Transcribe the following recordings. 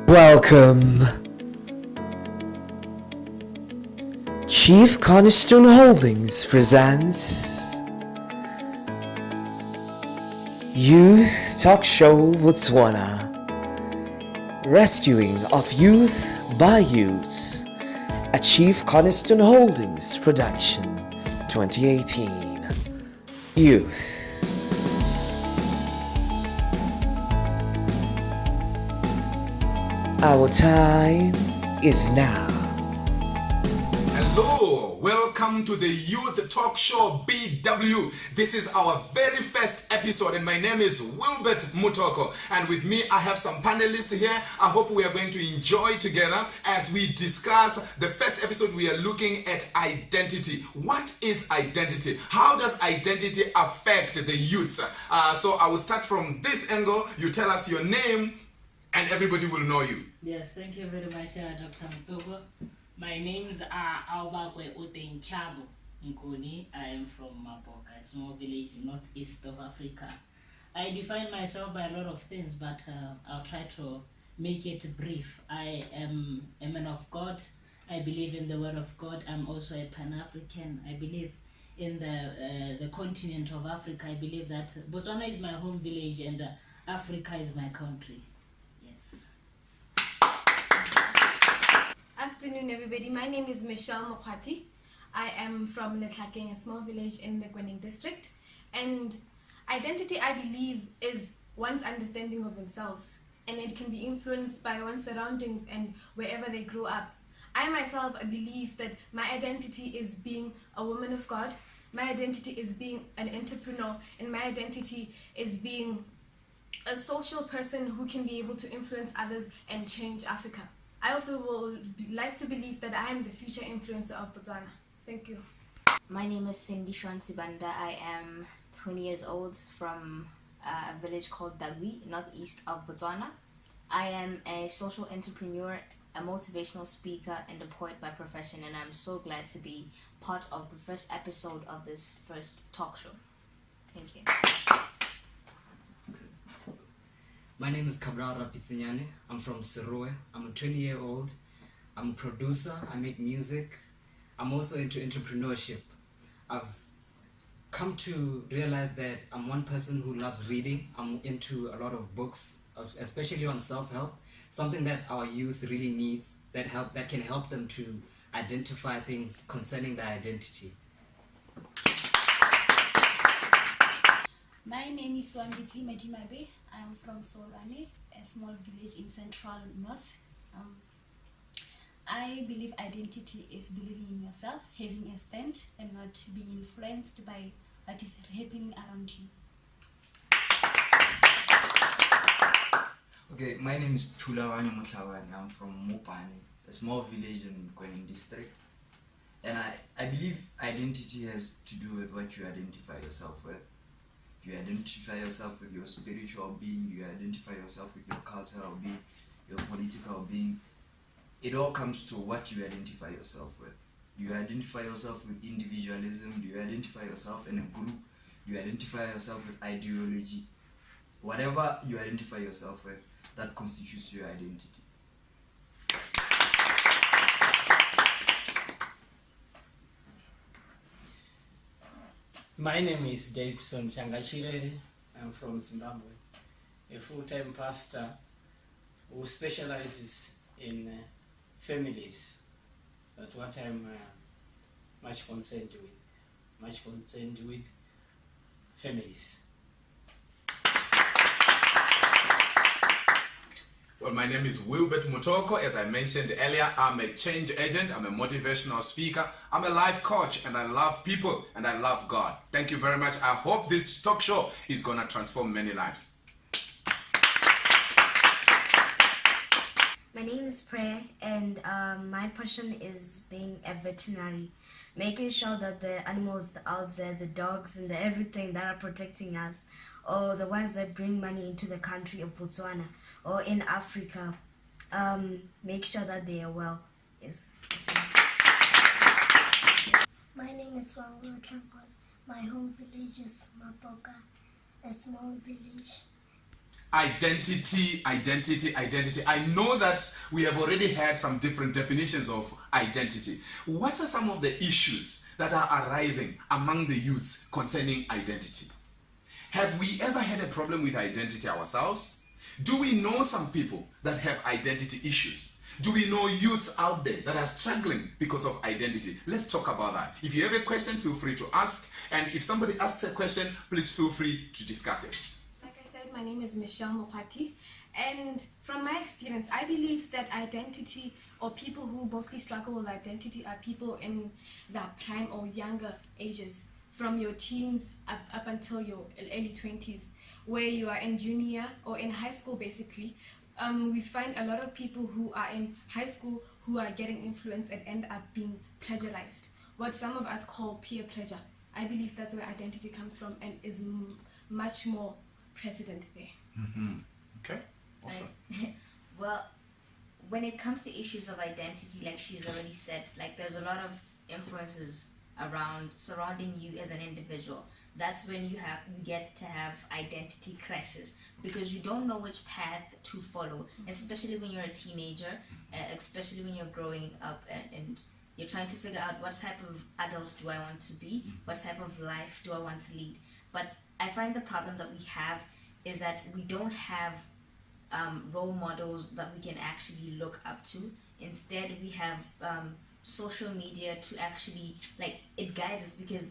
Welcome. Chief Cornerstone Holdings presents Youth Talk Show Botswana. Rescuing of Youth by Youth. A Chief Cornerstone Holdings production 2018. Youth. Our time is now. Hello, welcome to the Youth Talk Show BW. This is our very first episode and my name is Wilbert Mutoko, and with me I have some panelists here. I hope we are going to enjoy together as we discuss the first episode. We are looking at identity. What is identity? How does identity affect the youth? So I will start from this angle. You tell us your name and everybody will know you. Yes, thank you very much, Dr. Mutoko. My names are Albakwe Uten Chabo Nkoni. I am from Mapoka, a small village northeast of Africa. I define myself by a lot of things, but I'll try to make it brief. I am a man of God. I believe in the word of God. I'm also a Pan-African. I believe in the continent of Africa. I believe that Botswana is my home village and Africa is my country. Yes. Afternoon, everybody. My name is Michelle Mokwati. I am from Letlakeng, a small village in the Gwening district. And identity, I believe, is one's understanding of themselves. And it can be influenced by one's surroundings and wherever they grow up. I myself, I believe that my identity is being a woman of God. My identity is being an entrepreneur. And my identity is being a social person who can be able to influence others and change Africa. I also will like to believe that I am the future influencer of Botswana. Thank you. My name is Cindy Shwan Sibanda. I am 20 years old from a village called Dagwi, northeast of Botswana. I am a social entrepreneur, a motivational speaker, and a poet by profession, and I'm so glad to be part of the first episode of this first talk show. Thank you. My name is Cabral Rapitzinyane. I'm from Serowe. I'm a 20-year-old. I'm a producer. I make music. I'm also into entrepreneurship. I've come to realize that I'm one person who loves reading. I'm into a lot of books, especially on self-help, something that our youth really needs, that can help them to identify things concerning their identity. My name is Wambiti Medimabe. I am from Solwane, a small village in central north. I believe identity is believing in yourself, having a stand, and not being influenced by what is happening around you. Okay, my name is Tulawani Mutlawani. I'm from Mopani, a small village in Gwening district. And I believe identity has to do with what you identify yourself with. You identify yourself with your spiritual being, you identify yourself with your cultural being, your political being. It all comes to what you identify yourself with. Do you identify yourself with individualism? Do you identify yourself in a group? Do you identify yourself with ideology? Whatever you identify yourself with, that constitutes your identity. My name is Davidson Changachire. I'm from Zimbabwe, a full-time pastor who specializes in families. That's what I'm much concerned with families. Well, my name is Wilbert Mutoko. As I mentioned earlier, I'm a change agent, I'm a motivational speaker, I'm a life coach, and I love people and I love God. Thank you very much. I hope this talk show is going to transform many lives. My name is Prayer, and my passion is being a veterinary, making sure that the animals out there, the dogs and the everything that are protecting us, or the ones that bring money into the country of Botswana or in Africa, make sure that they are well. Yes. My name is Wangwe Tlankon. My home village is Mapoka, a small village. Identity. I know that we have already had some different definitions of identity. What are some of the issues that are arising among the youths concerning identity? Have we ever had a problem with identity ourselves? Do we know some people that have identity issues? Do we know youths out there that are struggling because of identity? Let's talk about that. If you have a question, feel free to ask. And if somebody asks a question, please feel free to discuss it. Like I said, my name is Michelle Mokwati, and from my experience, I believe that identity, or people who mostly struggle with identity, are people in their prime or younger ages, from your teens up until your early 20s, where you are in junior or in high school basically. We find a lot of people who are in high school who are getting influenced and end up being plagiarized, what some of us call peer pressure. I believe that's where identity comes from and is much more present there. Okay, awesome. Well, when it comes to issues of identity, like she's already said, like there's a lot of influences surrounding you as an individual. That's when you get to have identity crisis, because you don't know which path to follow, especially when you're a teenager, especially when you're growing up and you're trying to figure out what type of adult do I want to be, what type of life do I want to lead. But I find the problem that we have is that we don't have role models that we can actually look up to. Instead, we have social media to actually, like, it guides us, because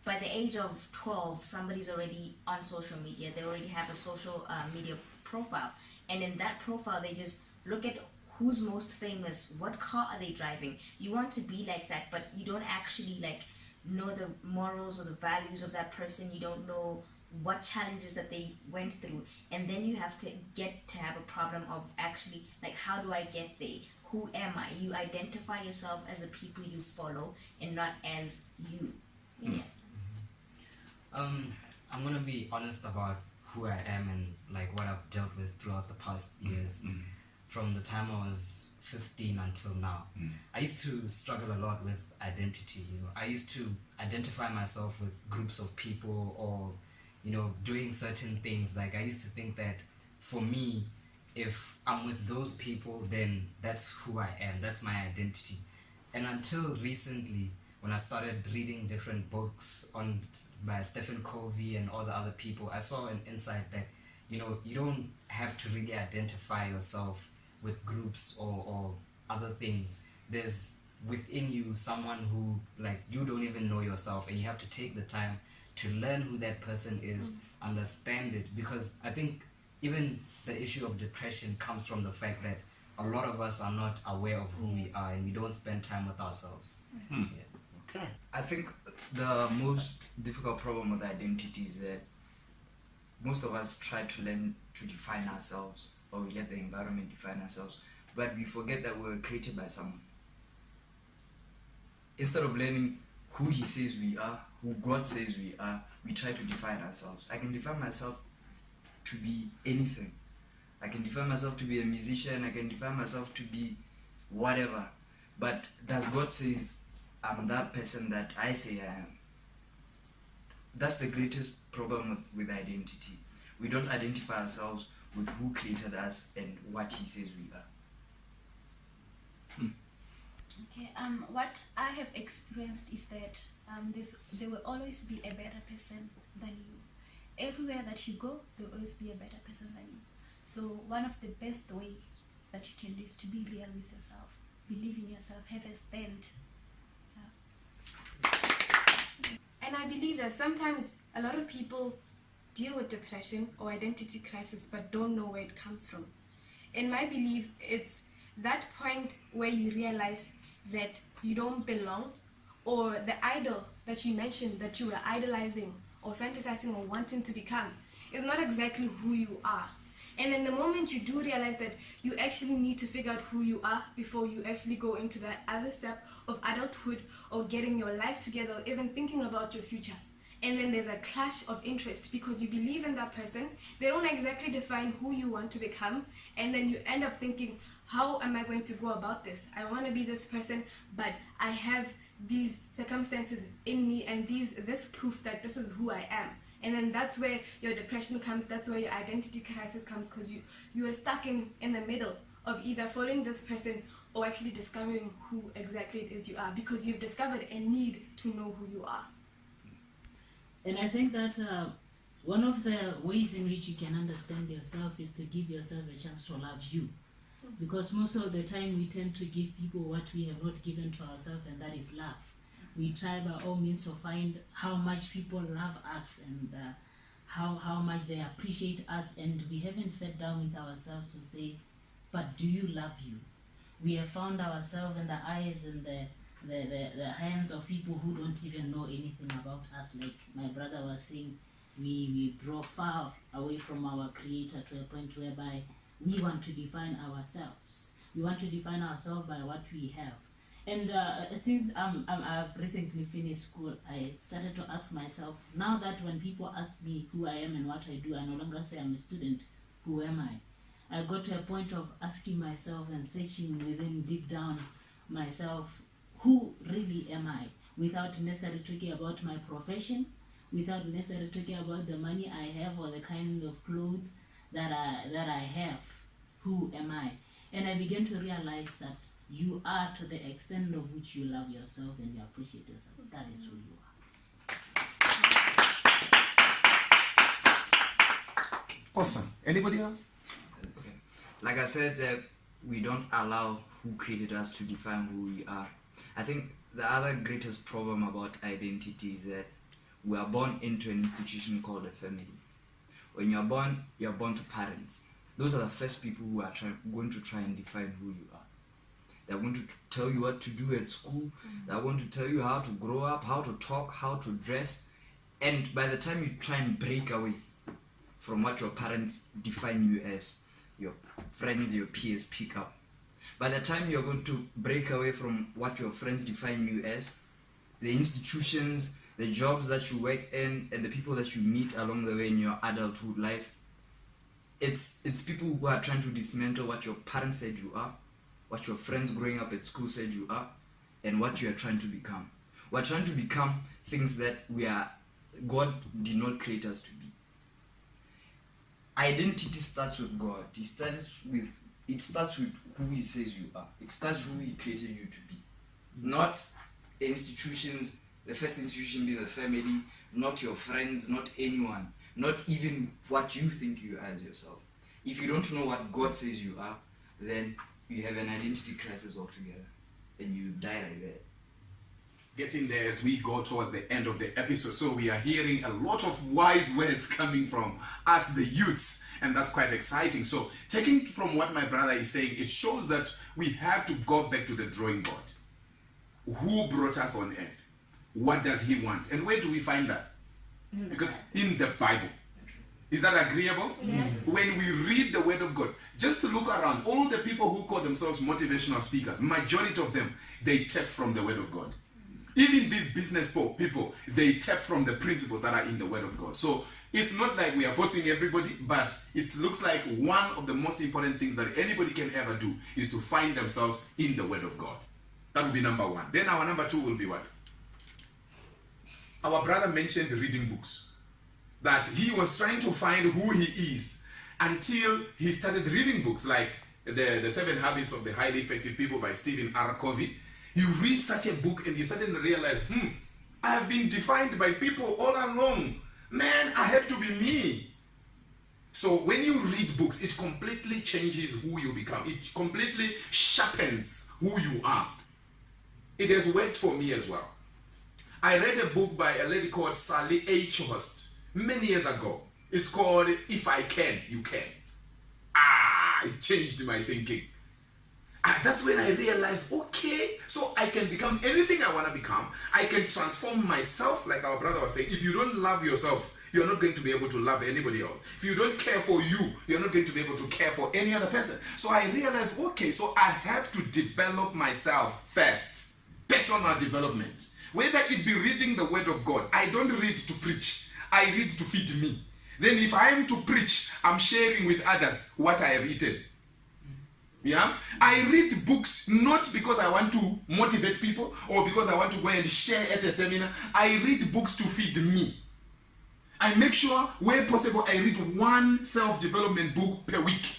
by the age of 12, somebody's already on social media. They already have a social media profile. And in that profile, they just look at who's most famous, what car are they driving. You want to be like that, but you don't actually, like, know the morals or the values of that person. You don't know what challenges that they went through. And then you have to get to have a problem of actually, like, how do I get there? Who am I? You identify yourself as the people you follow and not as you. Yes. I'm gonna be honest about who I am and like what I've dealt with throughout the past years, from the time I was 15 until now. I used to struggle a lot with identity. I used to identify myself with groups of people, or doing certain things. Like, I used to think that for me, if I'm with those people, then that's who I am, that's my identity. And until recently, when I started reading different books by Stephen Covey and all the other people, I saw an insight that you don't have to really identify yourself with groups or other things. There's within you someone who, like, you don't even know yourself, and you have to take the time to learn who that person is, understand it, because I think even the issue of depression comes from the fact that a lot of us are not aware of who we are, and we don't spend time with ourselves. Yeah. Okay. I think the most difficult problem with identity is that most of us try to learn to define ourselves, or we let the environment define ourselves, but we forget that we were created by someone. Instead of learning who he says we are, who God says we are, we try to define ourselves. I can define myself to be anything. I can define myself to be a musician, I can define myself to be whatever. But does God say I'm that person that I say I am? That's the greatest problem with identity. We don't identify ourselves with who created us and what he says we are. Okay, what I have experienced is that there will always be a better person than you. Everywhere that you go, there will always be a better person than you. So one of the best way that you can do is to be real with yourself, believe in yourself, have a stand. And I believe that sometimes a lot of people deal with depression or identity crisis but don't know where it comes from. In my belief, it's that point where you realize that you don't belong, or the idol that you mentioned that you were idolizing or fantasizing or wanting to become is not exactly who you are. And in the moment you do realize that you actually need to figure out who you are before you actually go into that other step of adulthood or getting your life together, or even thinking about your future. And then there's a clash of interest because you believe in that person. They don't exactly define who you want to become. And then you end up thinking, how am I going to go about this? I want to be this person, but I have these circumstances in me and this proof that this is who I am. And then that's where your depression comes, that's where your identity crisis comes, because you are stuck in the middle of either following this person or actually discovering who exactly it is you are, because you've discovered a need to know who you are. And I think that one of the ways in which you can understand yourself is to give yourself a chance to love you. Because most of the time we tend to give people what we have not given to ourselves, and that is love. We try by all means to find how much people love us and how much they appreciate us, and we haven't sat down with ourselves to say, but do you love you? We have found ourselves in the eyes and the hands of people who don't even know anything about us. Like my brother was saying, we draw far away from our Creator to a point whereby we want to define ourselves. We want to define ourselves by what we have. And since I've recently finished school, I started to ask myself, now that when people ask me who I am and what I do, I no longer say I'm a student, who am I? I got to a point of asking myself and searching within deep down myself, who really am I? Without necessarily talking about my profession, without necessarily talking about the money I have or the kind of clothes that I have. Who am I? And I began to realize that you are, to the extent of which you love yourself and you appreciate yourself. That is who you are. Awesome. Anybody else? Okay. Like I said, that we don't allow who created us to define who we are. I think the other greatest problem about identity is that we are born into an institution called a family. When you're born to parents. Those are the first people who are going to try and define who you are. They're going to tell you what to do at school. They're going to tell you how to grow up, how to talk, how to dress. And by the time you try and break away from what your parents define you as, your friends, your peers pick up. By the time you're going to break away from what your friends define you as, the institutions, the jobs that you work in, and the people that you meet along the way in your adulthood life, it's people who are trying to dismantle what your parents said you are, what your friends growing up at school said you are, and what you are trying to become. We're trying to become things that God did not create us to be. Identity starts with God. It starts with who He says you are. It starts who He created you to be. Not institutions, the first institution being the family, not your friends, not anyone, not even what you think you are as yourself. If you don't know what God says you are, then you have an identity crisis altogether, and you die like that. Getting there as we go towards the end of the episode. So we are hearing a lot of wise words coming from us, the youths, and that's quite exciting. So taking from what my brother is saying, it shows that we have to go back to the drawing board. Who brought us on earth? What does He want? And where do we find that? Because in the Bible. Is that agreeable? Yes. When we read the Word of God, just to look around, all the people who call themselves motivational speakers, majority of them, they tap from the Word of God. Even these business people, they tap from the principles that are in the Word of God. So it's not like we are forcing everybody, but it looks like one of the most important things that anybody can ever do is to find themselves in the Word of God. That will be number one. Then our number two will be what? Our brother mentioned reading books. That he was trying to find who he is until he started reading books like the 7 Habits of the Highly Effective People by Stephen R. Covey. You read such a book and you suddenly realize, I have been defined by people all along. Man, I have to be me. So when you read books, it completely changes who you become. It completely sharpens who you are. It has worked for me as well. I read a book by a lady called Sally H. Host many years ago. It's called If I Can, You Can. It changed my thinking. That's when I realized, okay, so I can become anything I want to become. I can transform myself, like our brother was saying. If you don't love yourself, you're not going to be able to love anybody else. If you don't care for you, you're not going to be able to care for any other person. So I realized, okay, so I have to develop myself first. Personal development. Whether it be reading the Word of God, I don't read to preach. I read to feed me. Then if I am to preach, I'm sharing with others what I have eaten. Yeah? I read books not because I want to motivate people or because I want to go and share at a seminar. I read books to feed me. I make sure, where possible, I read one self-development book per week.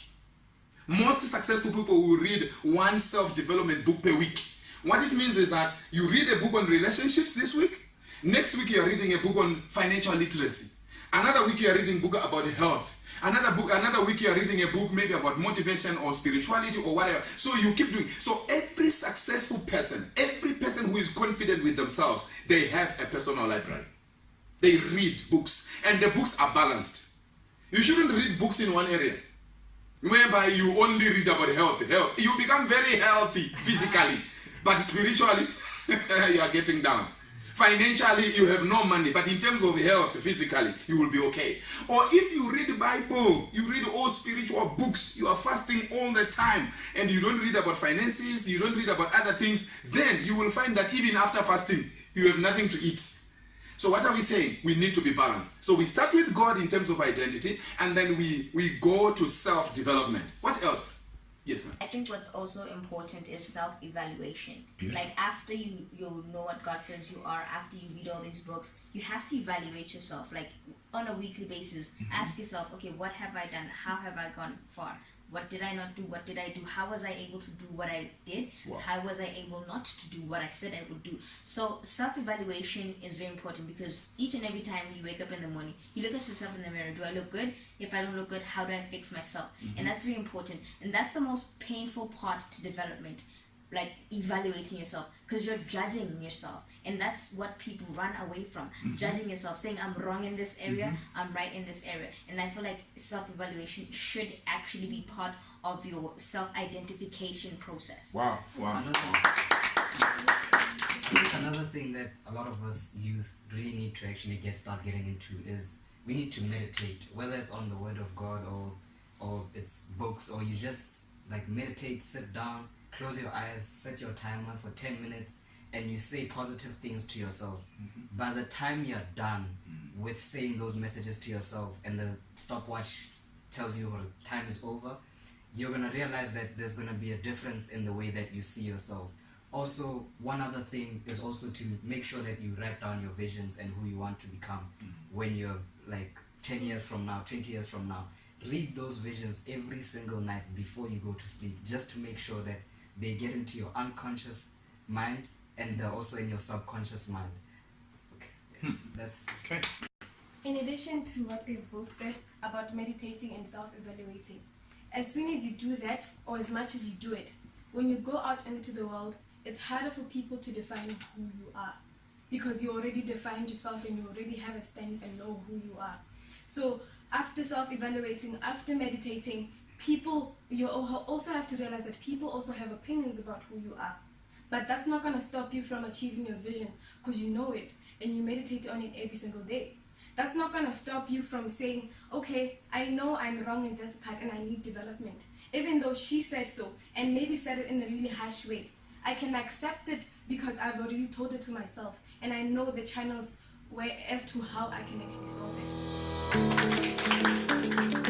Most successful people will read one self-development book per week. What it means is that you read a book on relationships this week. Next week you are reading a book on financial literacy. Another week you are reading a book about health. Another week you are reading a book maybe about motivation or spirituality or whatever. So you keep doing. So every successful person, every person who is confident with themselves, they have a personal library. They read books, and the books are balanced. You shouldn't read books in one area whereby you only read about health. You become very healthy physically, but spiritually you are getting down. Financially you have no money, but in terms of health, physically, you will be okay. Or if you read the Bible, you read all spiritual books, you are fasting all the time, and you don't read about finances, you don't read about other things, then you will find that even after fasting, you have nothing to eat. So what are we saying? We need to be balanced. So we start with God in terms of identity, and then we go to self-development. What else? Yes, ma'am. I think what's also important is self-evaluation. Beautiful. Like after you know what God says you are, after you read all these books, you have to evaluate yourself. Like on a weekly basis, ask yourself, okay, what have I done? How have I gone far? What did I not do? What did I do? How was I able to do what I did? Wow. How was I able not to do what I said I would do? So self-evaluation is very important, because each and every time you wake up in the morning, you look at yourself in the mirror. Do I look good? If I don't look good, how do I fix myself? And that's very important. And that's the most painful part to development, like evaluating yourself, because you're judging yourself. And that's what people run away from, judging yourself, saying I'm wrong in this area, I'm right in this area. And I feel like self-evaluation should actually be part of your self-identification process. Wow. Another thing that a lot of us youth really need to actually start getting into is we need to meditate, whether it's on the Word of God or it's books, or you just like meditate, sit down, close your eyes, set your timer for 10 minutes, and you say positive things to yourself. By the time you're done with saying those messages to yourself and the stopwatch tells you time is over, you're going to realize that there's going to be a difference in the way that you see yourself. Also, one other thing is also to make sure that you write down your visions and who you want to become when you're like 10 years from now, 20 years from now. Read those visions every single night before you go to sleep, just to make sure that they get into your unconscious mind and they're also in your subconscious mind. Okay, that's okay. In addition to what they've both said about meditating and self-evaluating, as soon as you do that, or as much as you do it, when you go out into the world, it's harder for people to define who you are, because you already defined yourself and you already have a stand and know who you are. So after self-evaluating, after meditating, you also have to realize that people also have opinions about who you are. But that's not going to stop you from achieving your vision, because you know it and you meditate on it every single day. That's not going to stop you from saying, okay, I know I'm wrong in this part and I need development. Even though she said so, and maybe said it in a really harsh way, I can accept it because I've already told it to myself, and I know the channels as to how I can actually solve it.